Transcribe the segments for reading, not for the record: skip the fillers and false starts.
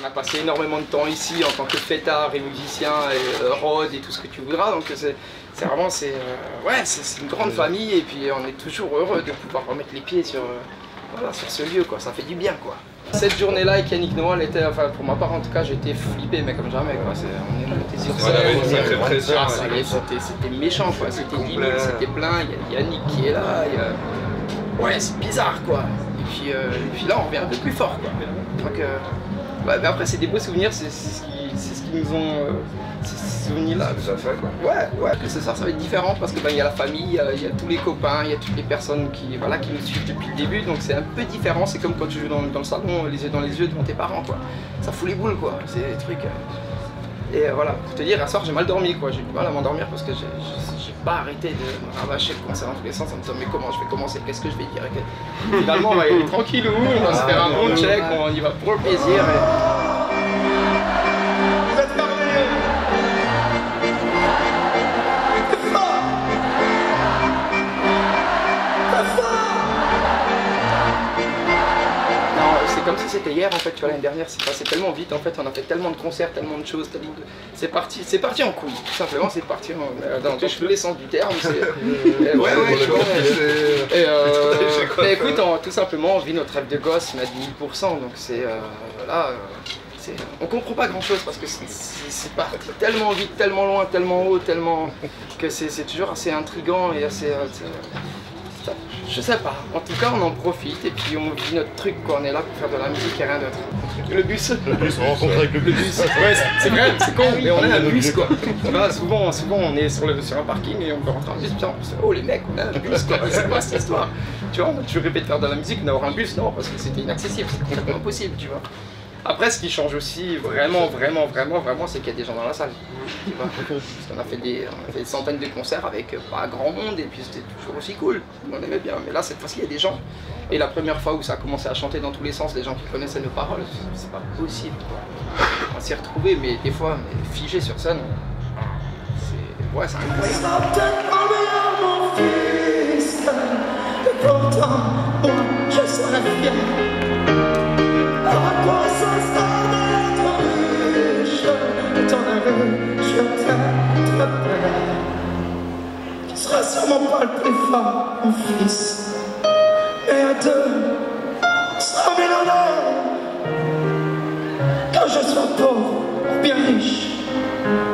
on a passé énormément de temps ici en tant que fêtard et musicien et rod et tout ce que tu voudras, donc c'est vraiment ouais, c'est une grande famille et puis on est toujours heureux de pouvoir remettre les pieds sur, voilà, sur ce lieu, quoi. Ça fait du bien, quoi. Cette journée-là avec Yannick Noah, elle était, enfin pour ma part en tout cas, j'ai été flippé, mais comme jamais, quoi. On est monté sur scène, c'était méchant, quoi. C'était limite, c'était plein, il y a Yannick qui est là, ouais, c'est bizarre, quoi. Et puis là, on revient un peu plus fort, quoi. Donc, ouais, mais après, c'est des beaux souvenirs, c'est ce qui nous ont... ces souvenirs-là. Ça fait, quoi. Ouais, que ce soir, ça va être différent parce que il y a la famille, il y a tous les copains, il y a toutes les personnes qui nous suivent depuis le début, donc c'est un peu différent. C'est comme quand tu joues dans le salon, les yeux dans les yeux devant tes parents, quoi. Ça fout les boules, quoi. C'est des trucs... Et voilà, pour te dire, à soir, j'ai mal dormi, quoi. J'ai du mal à m'endormir parce que j'ai pas arrêté de me rabâcher le concert dans tous les sens en me disant mais comment je vais commencer, qu'est-ce que je vais dire. Finalement, on va y aller tranquillou, on va se faire un bon check, on y va pour le plaisir. Comme si c'était hier en fait, tu vois, l'année dernière c'est passé tellement vite en fait, on a fait tellement de concerts, tellement de choses, c'est parti en couille, tout simplement, c'est parti dans tous les sens du terme, ouais, tu vois, mais écoute, tout simplement on vit notre rêve de gosse, mais à 1000%, donc c'est, là, on comprend pas grand chose parce que c'est parti tellement vite, tellement loin, tellement haut, tellement, que c'est toujours assez intriguant et assez... je sais pas, en tout cas on en profite et puis on vit notre truc, quoi. On est là pour faire de la musique et rien d'autre. Le bus, on rencontre avec le bus. Ouais, c'est vrai, c'est con, mais on a un bus, quoi. Là, souvent on est sur un parking et on peut rentrer en bus, putain, oh les mecs, on a un bus, quoi. C'est quoi cette histoire? Tu vois, on a toujours rêvé de faire de la musique, d'avoir un bus, non, parce que c'était inaccessible, c'est complètement impossible, tu vois. Après, ce qui change aussi vraiment, c'est qu'il y a des gens dans la salle. Tu vois, parce qu'on a fait des centaines de concerts avec pas grand monde et puis c'était toujours aussi cool. On aimait bien. Mais là, cette fois-ci, il y a des gens. Et la première fois où ça a commencé à chanter dans tous les sens, les gens qui connaissaient nos paroles, c'est pas possible, quoi. On s'y retrouvait, mais des fois, figé sur scène. Ouais, c'est incroyable. Tu seras sûrement pas le plus fort, mon fils, mais à deux, tu seras millionnaire. Quand je serai pauvre ou bien riche,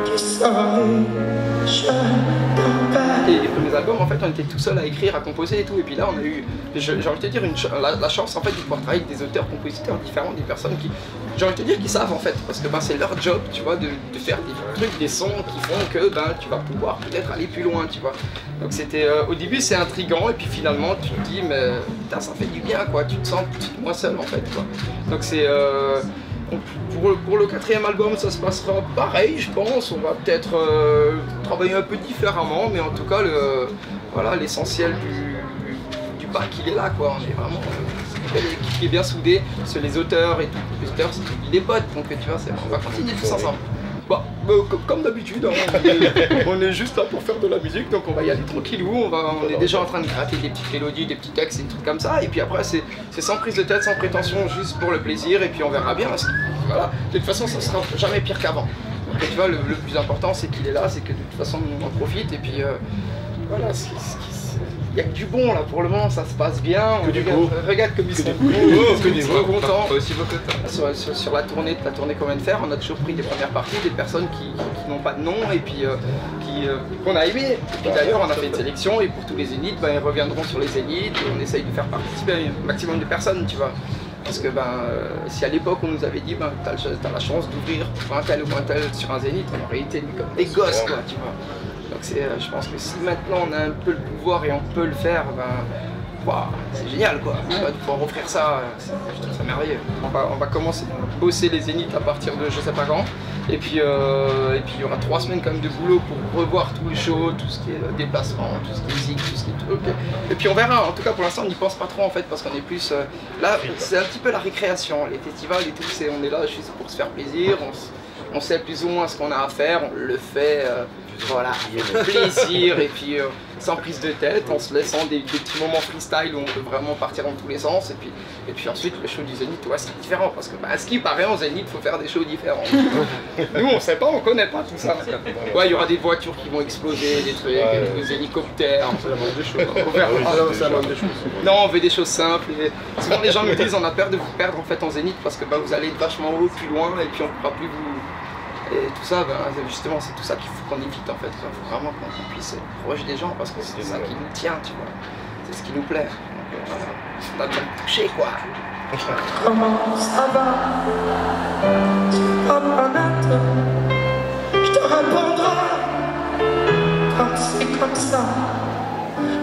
tu seras riche, ton père. Les premiers albums, en fait, on était tout seul à écrire, à composer et tout, et puis là, on a eu, j'ai envie de te dire, la chance, en fait, de pouvoir travailler avec des auteurs, compositeurs différents, des personnes qui, j'ai envie de te dire, qui savent, en fait, parce que c'est leur job, tu vois, de faire des trucs, des sons qui font que, tu vas pouvoir peut-être aller plus loin, tu vois. Donc c'était, au début, c'est intriguant, et puis finalement, tu te dis, mais putain, ça fait du bien, quoi, tu te sens moins seul, en fait, quoi. Donc c'est... Pour le 4e album, ça se passera pareil, je pense. On va peut-être travailler un peu différemment, mais en tout cas, voilà, l'essentiel du bac, il est là, quoi. On est vraiment une belle équipe qui est bien soudée. Parce que les auteurs et tout, les compositeurs, c'est des potes, donc tu vois, on va continuer tous ensemble. Comme d'habitude, hein, on est juste là pour faire de la musique, donc on va y aller tranquillou, on est déjà en train de gratter des petites mélodies, des petits textes et des trucs comme ça, et puis après c'est sans prise de tête, sans prétention, juste pour le plaisir, et puis on verra bien, voilà. De toute façon ça sera jamais pire qu'avant. Donc tu vois, le plus important c'est qu'il est là, c'est que de toute façon on en profite, et puis voilà, il n'y a que du bon là pour le moment, ça se passe bien. Regarde comme ils sont contents. Sur la tournée qu'on vient de faire, on a toujours pris des premières parties, des personnes qui n'ont pas de nom et puis qu'on a aimé. Et puis d'ailleurs on a fait une sélection et pour tous les zéniths, ils reviendront sur les zéniths et on essaye de faire participer un maximum de personnes, tu vois. Parce que si à l'époque on nous avait dit t'as la chance d'ouvrir pour un tel ou un tel sur un zénith, on aurait été comme des gosses, quoi, tu vois. Donc je pense que si maintenant on a un peu le pouvoir et on peut le faire, c'est génial, quoi. De pouvoir offrir ça, je trouve ça merveilleux. On va commencer à bosser les zéniths à partir de je sais pas quand. Et puis il y aura 3 semaines quand même de boulot pour revoir tous les shows, tout ce qui est déplacement, tout ce qui est musique, tout ce qui est truc. Et puis on verra, en tout cas pour l'instant on n'y pense pas trop en fait parce qu'on est plus... là c'est un petit peu la récréation, les festivals et tout, on est là juste pour se faire plaisir, on sait plus ou moins ce qu'on a à faire, on le fait Voilà, plaisir et puis sans prise de tête, en se laissant des petits moments freestyle où on peut vraiment partir dans tous les sens et puis ensuite le show du Zénith, ouais, c'est différent parce que à ce qui paraît en Zénith, il faut faire des shows différents. Nous on sait pas, on connaît pas tout ça. Ouais, il y aura des voitures qui vont exploser, des trucs, des hélicoptères, c'est la moindre des choses. On verra. C'est la moindre des choses. Non, on veut des choses simples. Et souvent les gens nous disent on a peur de vous perdre en fait en Zénith parce que vous allez être vachement haut, plus loin et puis on ne pourra plus vous... Et tout ça, justement, c'est tout ça qu'il faut qu'on évite en fait. Il faut vraiment qu'on puisse être proche des gens parce que c'est ça qui nous tient, tu vois. C'est ce qui nous plaît. Donc, voilà. On a besoin de toucher, quoi. Comment ça va? Tu vas pas naître. Je te répondrai quand c'est comme ça.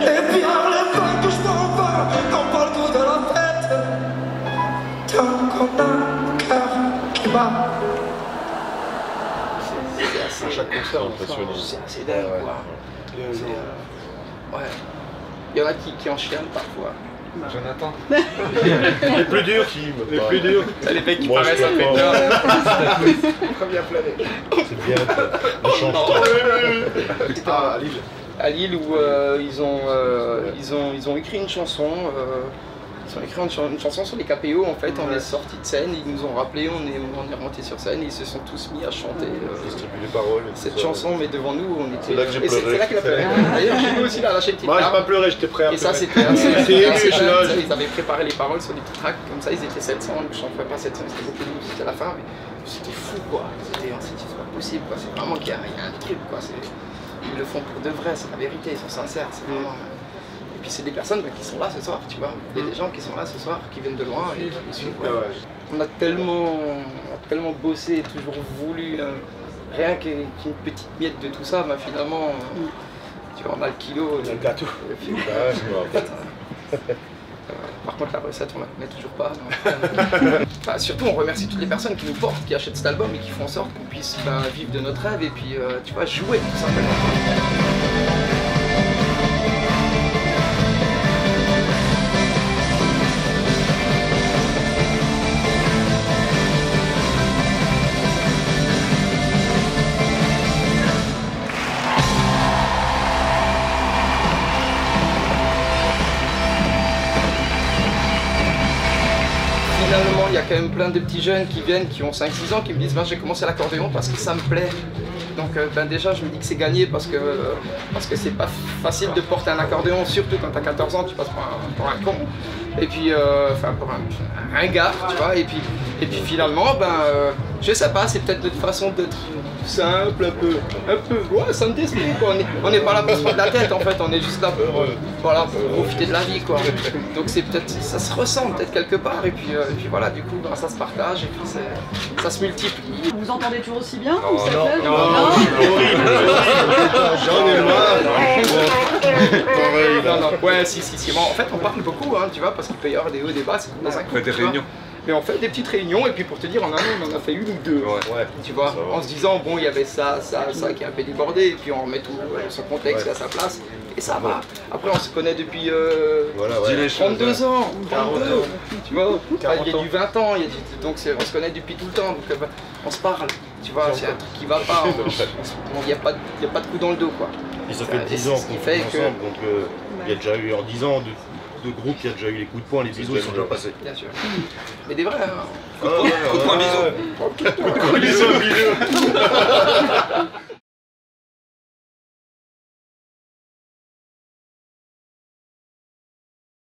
Et puis enlève pas que je m'en vais quand pas le goût de la fête. Tant qu'on a le cœur qui bat. À chaque concert, impressionnant. C'est assez dingue, quoi. Ouais. Il y en a qui en chialent parfois. Jonathan. Les plus durs qui me Les plus durs. C'est les mecs qui Moi, paraissent je un peux peu pas. tard. Premier à pleurer. C'est bien, on change tout. À Lille. À Lille où ils ont écrit une chanson. Ils ont écrit une chanson sur les KPO en fait, on est sorti de scène, ils nous ont rappelé, on est remonté sur scène et ils se sont tous mis à chanter Distribue les paroles. et tout cette ça. chanson, mais devant nous on était... C'est là que j'ai Et pleuré. c'est là qu'il a pleuré. D'ailleurs chez nous aussi il a lâché une petite Moi j'ai larme. pas pleuré, j'étais prêt à Et ça pleurer. c'était assez ému, jeune, là. ils avaient préparé les paroles sur des petits tracks, comme ça ils étaient 700, je n'en ferais pas 700, c'était beaucoup de nous, c'était la fin, mais c'était fou quoi, on s'est dit c'est pas possible quoi, c'est vraiment qu'il y a un truc quoi, ils le font pour de vrai, c'est la vérité, ils sont sincères, c'est vraiment... Et puis c'est des personnes qui sont là ce soir, tu vois. Il y a des gens qui sont là ce soir, qui viennent de loin et qui nous suivent. Ouais. On a tellement bossé et toujours voulu, rien qu'une petite miette de tout ça, bah, finalement, tu vois, on a le kilo. Le gâteau. Par contre la recette on la connaît toujours pas. Enfin, surtout on remercie toutes les personnes qui nous portent, qui achètent cet album et qui font en sorte qu'on puisse vivre de notre rêve et puis tu vois, jouer tout simplement. Finalement, il y a quand même plein de petits jeunes qui viennent, qui ont 5-6 ans, qui me disent j'ai commencé l'accordéon parce que ça me plaît. Donc déjà, je me dis que c'est gagné parce que c'est pas facile de porter un accordéon, surtout quand t'as 14 ans, tu passes pour un con. Et puis, enfin pour un ringard, tu vois. Et puis finalement, je sais pas, c'est peut-être notre façon d'être simple, un peu, ouais, ça me déçoit quoi. On n'est pas là pour se prendre la tête en fait, on est juste là pour, voilà, pour profiter de la vie quoi. Donc c'est peut-être, ça se ressent peut-être quelque part et puis voilà, du coup ça se partage et puis ça se multiplie. Vous entendez toujours aussi bien ou ça non, fait non, j'en ai marre. Pareil, là. Non, ouais, si, bon, en fait on parle beaucoup, hein, tu vois, parce qu'il peut y avoir des hauts, des bas, c'est comme dans un couple, des tu vois. réunions. Mais on fait des petites réunions et puis pour te dire, en un an, on en a fait une ou deux. Ouais. Tu vois, en se disant, bon, il y avait ça qui est un peu débordé, et puis on remet tout son contexte à sa place, et ça va. Après, on se connaît depuis 32 ans, 32, tu vois. Il y a du 20 ans, donc on se connaît depuis tout le temps, donc on se parle, tu vois, c'est un truc qui va pas, il n'y a pas de coup dans le dos, quoi. Et ça fait 10 ans qu'on est ensemble, donc il y a déjà eu en 10 ans de groupe, il y a déjà eu les coups de poing, les bisous, ils sont déjà passés. Bien sûr. Mais des vrais, hein. Coup de poing, bisous. Bisous, bisous.